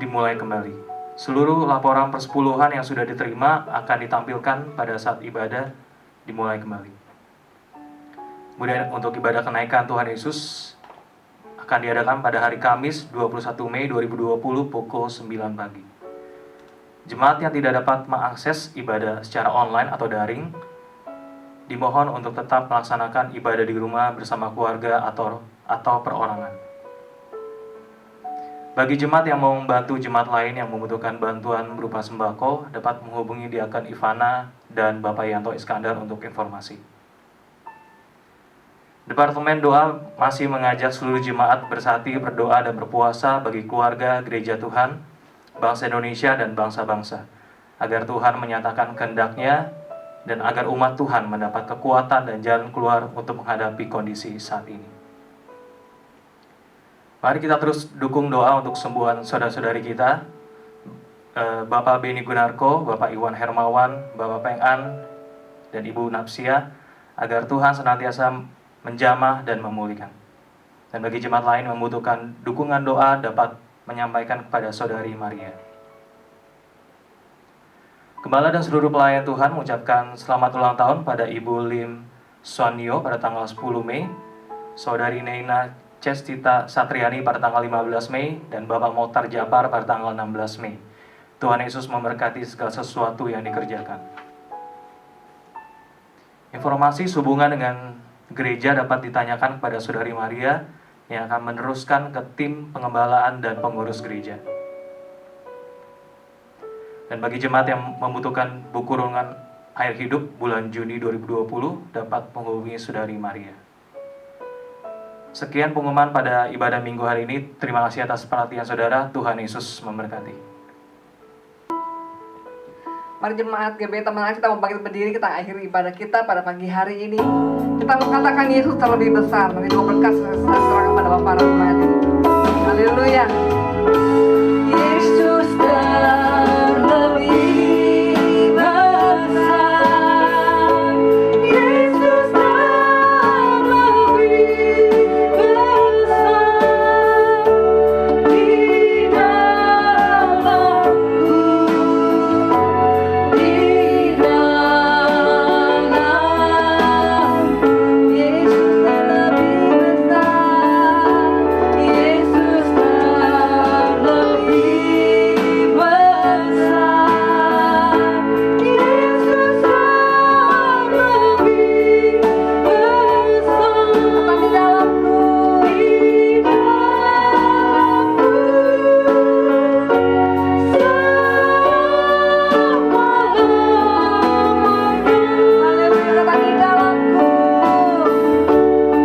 dimulai kembali. Seluruh laporan persepuluhan yang sudah diterima akan ditampilkan pada saat ibadah dimulai kembali. Kemudian untuk ibadah kenaikan Tuhan Yesus akan diadakan pada hari Kamis 21 Mei 2020 pukul 9 pagi. Jemaat yang tidak dapat mengakses ibadah secara online atau daring, dimohon untuk tetap melaksanakan ibadah di rumah bersama keluarga atau perorangan. Bagi jemaat yang mau membantu jemaat lain yang membutuhkan bantuan berupa sembako, dapat menghubungi Diaken Ivana dan Bapak Yanto Iskandar untuk informasi. Departemen Doa masih mengajak seluruh jemaat bersati, berdoa, dan berpuasa bagi keluarga, gereja Tuhan, bangsa Indonesia, dan bangsa-bangsa, agar Tuhan menyatakan kehendak-Nya dan agar umat Tuhan mendapat kekuatan dan jalan keluar untuk menghadapi kondisi saat ini. Mari kita terus dukung doa untuk kesembuhan saudara-saudari kita, Bapak Beni Gunarko, Bapak Iwan Hermawan, Bapak Peng An, dan Ibu Napsia, agar Tuhan senantiasa menjamah dan memulihkan. Dan bagi jemaat lain yang membutuhkan dukungan doa dapat menyampaikan kepada Saudari Maria. Gembala dan seluruh pelayan Tuhan mengucapkan selamat ulang tahun pada Ibu Lim Sonyo pada tanggal 10 Mei, Saudari Neina Cestita Satriani pada tanggal 15 Mei, dan Bapak Motar Japar pada tanggal 16 Mei. Tuhan Yesus memberkati segala sesuatu yang dikerjakan. Informasi sehubungan dengan gereja dapat ditanyakan kepada Saudari Maria yang akan meneruskan ke tim pengembalaan dan pengurus gereja. Dan bagi jemaat yang membutuhkan buku renungan air hidup bulan Juni 2020 dapat menghubungi Saudari Maria. Sekian pengumuman pada ibadah minggu hari ini. Terima kasih atas perhatian saudara. Tuhan Yesus memberkati. Mari jemaat GBI Taman Air, kita mau bangkit berdiri, kita akhiri ibadah kita pada pagi hari ini. Kita mengatakan Yesus terlebih besar. Mari doa berkat serahkan pada Bapak Rahmati. Haleluya. Yesus terlebih besar. Yesus terlebih besar di dalamku, di dalamku. Yesus terlebih besar. Yesus terlebih besar. Yesus terlebih besar di dalamku, di dalamku selama-lamanya. Haleluya, kata di dalamku, di dalamku selama-lamanya.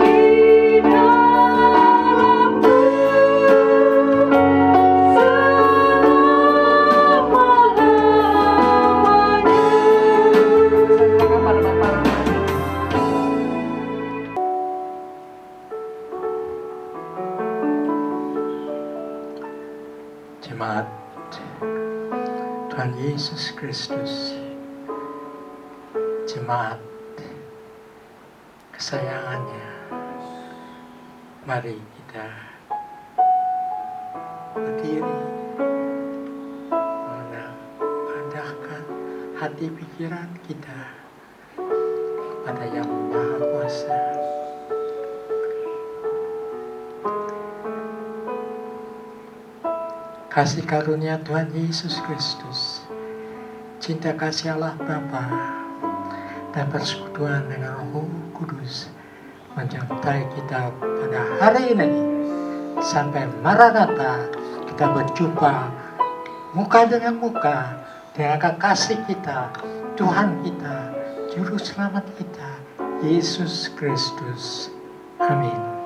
Di dalamku selama-lamanya. Serahkan pada Bapak Rahmati. Jemaat Tuhan Yesus Kristus, jemaat kesayangannya, mari kita berdiri mengarahkan hati pikiran kita kepada Yang Maha Kuasa. Kasih karunia Tuhan Yesus Kristus, cinta kasih Allah Bapa, dan persekutuan dengan Roh Kudus menyertai kita pada hari ini sampai Maranatha, kita berjumpa muka dengan muka dengan kekasih kita, Tuhan kita, Juru Selamat kita, Yesus Kristus. Amin.